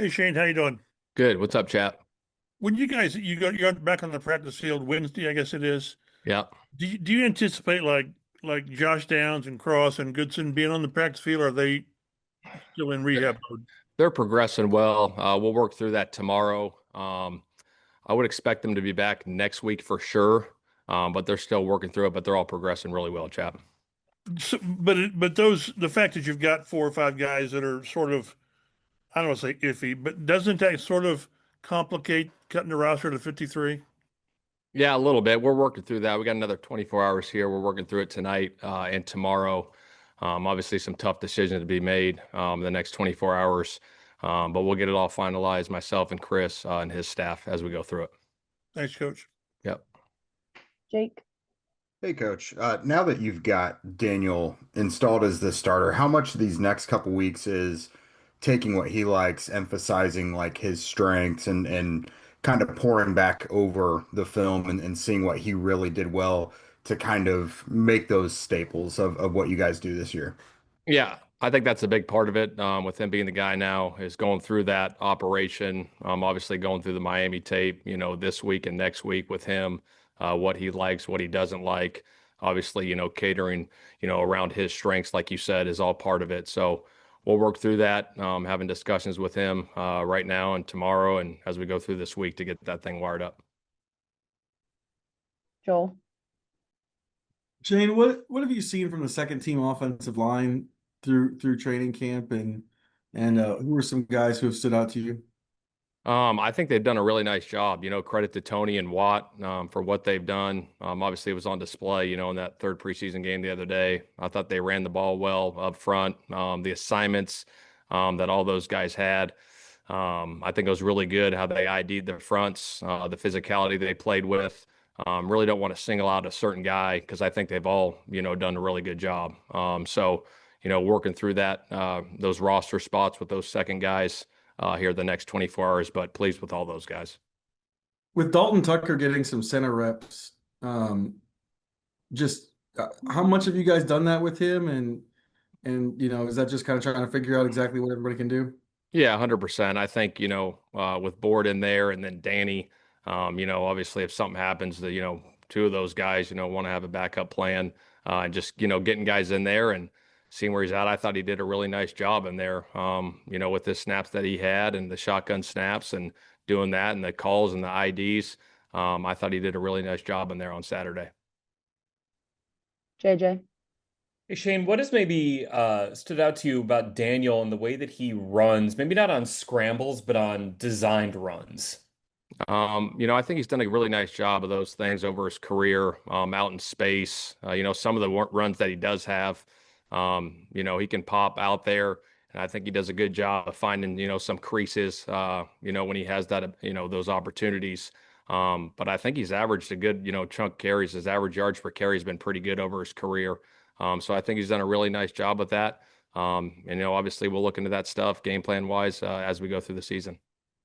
Hey Shane, how you doing? Good. What's up, chap? When you're back on the practice field Wednesday, I guess it is. Yeah. Do you anticipate like Josh Downs and Cross and Goodson being on the practice field? Or are they still in They're rehab mode? they're progressing well. We'll work through that tomorrow. I would expect them to be back next week for sure. But they're still working through it, but they're all progressing really well, chap. But the fact that you've got four or five guys that are sort of, I don't want to say iffy, but doesn't that sort of complicate cutting the roster to 53? Yeah, a little bit. We're working through that. We got another 24 hours here. We're working through it tonight, and tomorrow. Obviously, some tough decisions to be made in the next 24 hours. But we'll get it all finalized, myself and Chris and his staff as we go through it. Thanks, Coach. Yep. Jake. Hey, Coach. Now that you've got Daniel installed as the starter, how much of these next couple weeks is taking what he likes, emphasizing like his strengths and kind of pouring back over the film and seeing what he really did well to kind of make those staples of what you guys do this year? Yeah, I think that's a big part of it. With him being the guy now, is going through that operation. Obviously going through the Miami tape, this week and next week with him, what he likes, what he doesn't like. Obviously, catering, around his strengths, like you said, is all part of it. So we'll work through that, having discussions with him right now and tomorrow, and as we go through this week to get that thing wired up. Joel. Shane, what have you seen from the second team offensive line through training camp and who are some guys who have stood out to you? I think they've done a really nice job. Credit to Tony and Watt for what they've done. Obviously, it was on display, in that third preseason game the other day. I thought they ran the ball well up front. The assignments that all those guys had, I think it was really good how they ID'd the fronts, the physicality they played with. Really don't want to single out a certain guy because I think they've all, done a really good job. Working through those roster spots with those second guys here the next 24 hours, but pleased with all those guys. With Dalton Tucker getting some center reps, just how much have you guys done that with him? And is that just kind of trying to figure out exactly what everybody can do? Yeah, 100%. I think, with Board in there and then Danny, obviously if something happens to, two of those guys, want to have a backup plan, and just, getting guys in there and seeing where he's at. I thought he did a really nice job in there, with the snaps that he had and the shotgun snaps and doing that and the calls and the IDs. I thought he did a really nice job in there on Saturday. JJ. Hey Shane, what has maybe stood out to you about Daniel and the way that he runs? Maybe not on scrambles, but on designed runs. I think he's done a really nice job of those things over his career, out in space. Some of the runs that he does have, he can pop out there, and I think he does a good job of finding, some creases, when he has that, those opportunities. But I think he's averaged a good, chunk carries. His average yards per carry has been pretty good over his career. So I think he's done a really nice job with that. Obviously we'll look into that stuff game plan wise, as we go through the season.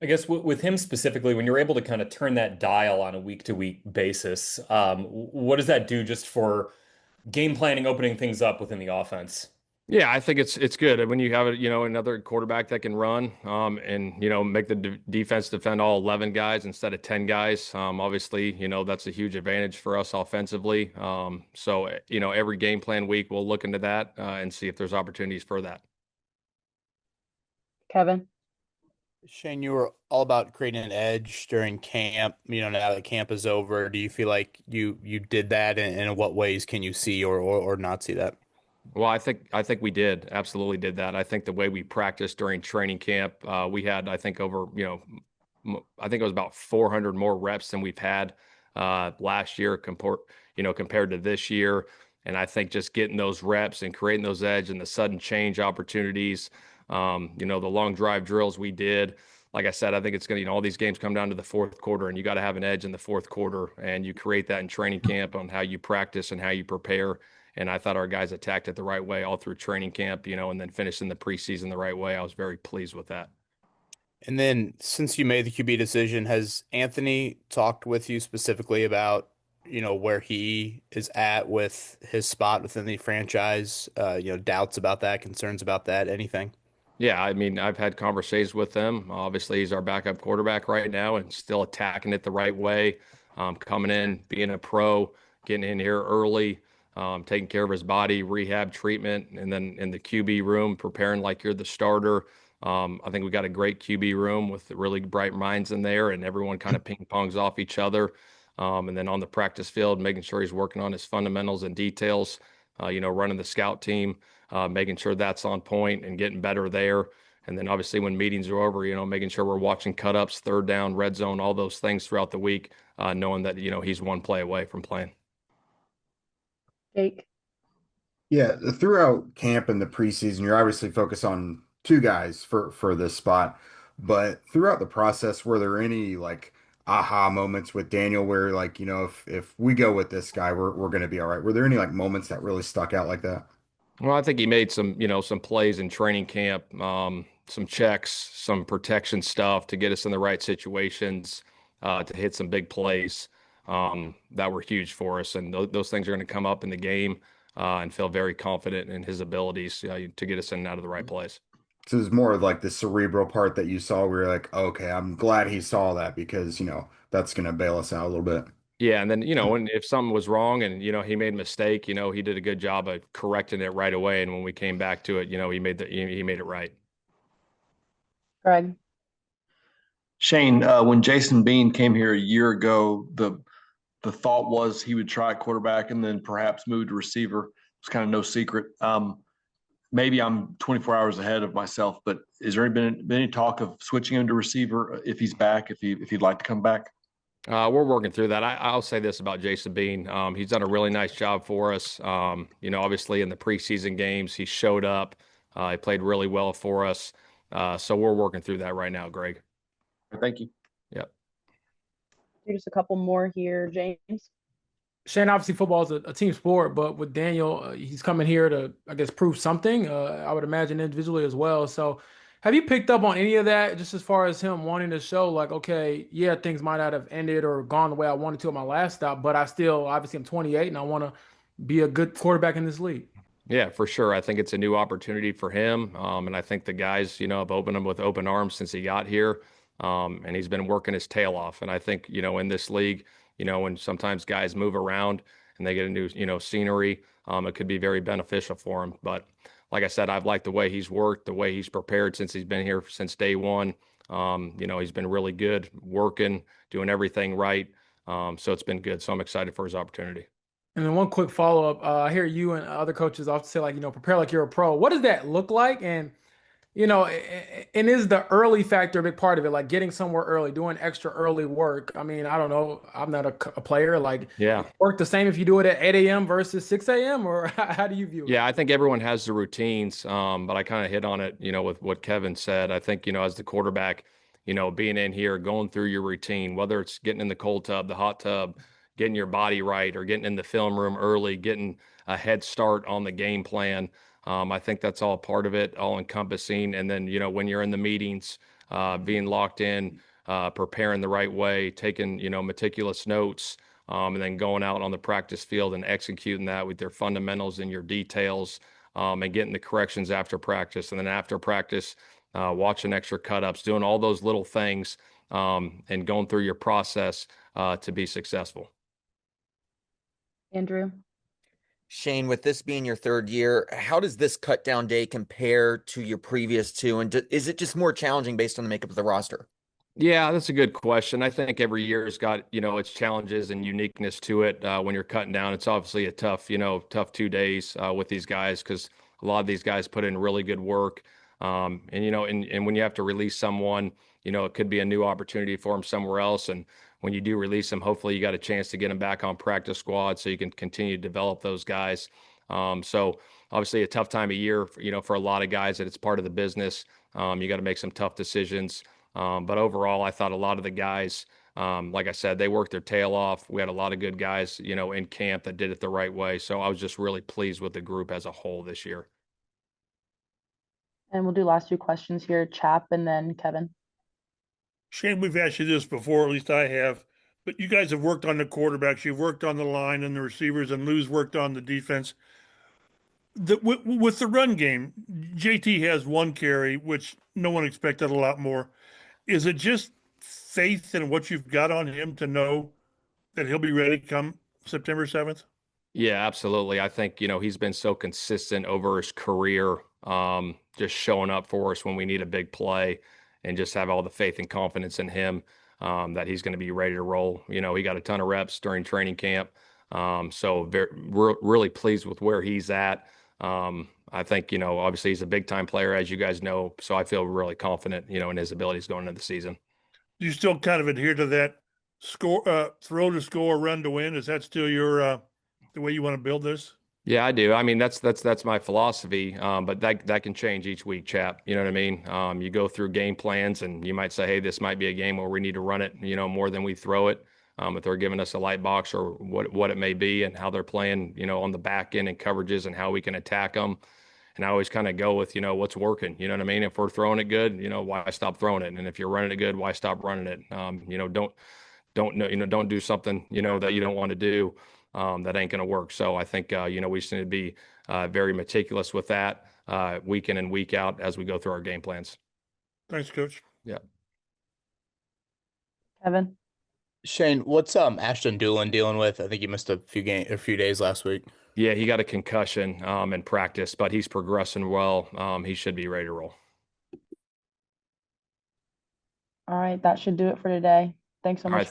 I guess with him specifically, when you're able to kind of turn that dial on a week to week basis, what does that do just for game planning, opening things up within the offense? Yeah, I think it's good when you have another quarterback that can run, and make the defense defend all 11 guys instead of 10 guys. Obviously, that's a huge advantage for us offensively. So every game plan week we'll look into that and see if there's opportunities for that. Kevin. Shane, you were all about creating an edge during camp. Now that camp is over, do you feel like you did that, and in what ways can you see or not see that? Well, I think we did absolutely did that. I think the way we practiced during training camp, we had I think over I think it was about 400 more reps than we've had last year compared to this year. And I think just getting those reps and creating those edge and the sudden change opportunities, the long drive drills we did. Like I said, I think it's going to, all these games come down to the fourth quarter, and you got to have an edge in the fourth quarter, and you create that in training camp on how you practice and how you prepare. And I thought our guys attacked it the right way all through training camp, and then finished in the preseason the right way. I was very pleased with that. And then since you made the QB decision, has Anthony talked with you specifically about, where he is at with his spot within the franchise? Doubts about that, concerns about that, anything? Yeah, I mean, I've had conversations with him. Obviously, he's our backup quarterback right now and still attacking it the right way. Coming in, being a pro, getting in here early, taking care of his body, rehab treatment, and then in the QB room, preparing like you're the starter. I think we got a great QB room with really bright minds in there, and everyone kind of ping pongs off each other. And then on the practice field, making sure he's working on his fundamentals and details, running the scout team, making sure that's on point and getting better there. And then obviously when meetings are over, making sure we're watching cut ups, third down, red zone, all those things throughout the week, knowing that, he's one play away from playing. Jake. Yeah, throughout camp and the preseason, you're obviously focused on two guys for this spot. But throughout the process, were there any like aha moments with Daniel where like, if we go with this guy, we're gonna be all right? Were there any like moments that really stuck out like that? Well, I think he made some plays in training camp, some checks, some protection stuff to get us in the right situations, to hit some big plays, that were huge for us. And those things are going to come up in the game, and feel very confident in his abilities, to get us in and out of the right place. So it's more of like the cerebral part that you saw where you're like, okay, I'm glad he saw that because, that's gonna bail us out a little bit. Yeah, and then when if something was wrong and he made a mistake, he did a good job of correcting it right away. And when we came back to it, he made it right. Greg. Shane, when Jason Bean came here a year ago, the thought was he would try quarterback and then perhaps move to receiver. It's kind of no secret. Maybe I'm 24 hours ahead of myself, but is there been any talk of switching him to receiver if he's back, if he'd like to come back? We're working through that. I'll say this about Jason Bean. He's done a really nice job for us. Obviously in the preseason games, he showed up. He played really well for us. So we're working through that right now, Greg. Thank you. Yep. Just a couple more here, James. Shane, obviously football is a team sport, but with Daniel, he's coming here to, I guess, prove something. I would imagine individually as well. So have you picked up on any of that, just as far as him wanting to show like, okay, yeah, things might not have ended or gone the way I wanted to at my last stop, but I still, obviously I'm 28 and I want to be a good quarterback in this league. Yeah, for sure. I think it's a new opportunity for him. And I think the guys, have opened him with open arms since he got here. And he's been working his tail off. And I think, in this league, when sometimes guys move around and they get a new, scenery, it could be very beneficial for him. But like I said, I've liked the way he's worked, the way he's prepared since he's been here since day one. He's been really good, working, doing everything right. So it's been good. So I'm excited for his opportunity. And then one quick follow up. I hear you and other coaches often say, like, prepare like you're a pro. What does that look like? And, and is the early factor a big part of it? Like getting somewhere early, doing extra early work. I mean, I don't know. I'm not a player. Like, Yeah. work the same if you do it at 8 a.m. versus 6 a.m. or how do you view it? Yeah, I think everyone has the routines, but I kind of hit on it, with what Kevin said. I think, as the quarterback, being in here, going through your routine, whether it's getting in the cold tub, the hot tub, getting your body right, or getting in the film room early, getting a head start on the game plan. I think that's all part of it, all encompassing. And then, when you're in the meetings, being locked in, preparing the right way, taking, meticulous notes, and then going out on the practice field and executing that with your fundamentals and your details, and getting the corrections after practice. And then after practice, watching extra cut-ups, doing all those little things, and going through your process, to be successful. Andrew. Shane, with this being your third year, how does this cut down day compare to your previous two? And is it just more challenging based on the makeup of the roster? Yeah, that's a good question. I think every year has got, its challenges and uniqueness to it. When you're cutting down, it's obviously a tough 2 days, with these guys, because a lot of these guys put in really good work. And when you have to release someone, it could be a new opportunity for them somewhere else. And when you do release them, hopefully you got a chance to get them back on practice squad so you can continue to develop those guys. So obviously a tough time of year, for a lot of guys, that it's part of the business. You got to make some tough decisions. But overall, I thought a lot of the guys, like I said, they worked their tail off. We had a lot of good guys, in camp that did it the right way. So I was just really pleased with the group as a whole this year. And we'll do last two questions here, Chap and then Kevin. Shane, we've asked you this before, at least I have, but you guys have worked on the quarterbacks, you've worked on the line and the receivers, and Lou's worked on the defense. with the run game, JT has one carry, which no one expected a lot more. Is it just faith in what you've got on him to know that he'll be ready come September 7th? Yeah, absolutely. I think, he's been so consistent over his career, just showing up for us when we need a big play and just have all the faith and confidence in him, that he's going to be ready to roll. He got a ton of reps during training camp. So really pleased with where he's at. I think, obviously he's a big time player, as you guys know. So I feel really confident, in his abilities going into the season. Do you still kind of adhere to that throw to score, run to win? Is that still your, the way you want to build this? Yeah, I do. I mean, that's my philosophy. But that can change each week, chap. You know what I mean? You go through game plans and you might say, hey, this might be a game where we need to run it, more than we throw it. If they're giving us a light box or what it may be and how they're playing, on the back end and coverages and how we can attack them. And I always kind of go with, what's working. You know what I mean? If we're throwing it good, why stop throwing it? And if you're running it good, why stop running it? Don't do something, that you don't want to do. That ain't going to work. So I think, we just need to be very meticulous with that week in and week out as we go through our game plans. Thanks, Coach. Yeah. Kevin. Shane, what's Ashton Doolin dealing with? I think he missed a few days last week. Yeah, he got a concussion in practice, but he's progressing well. He should be ready to roll. All right, that should do it for today. Thanks so All much right.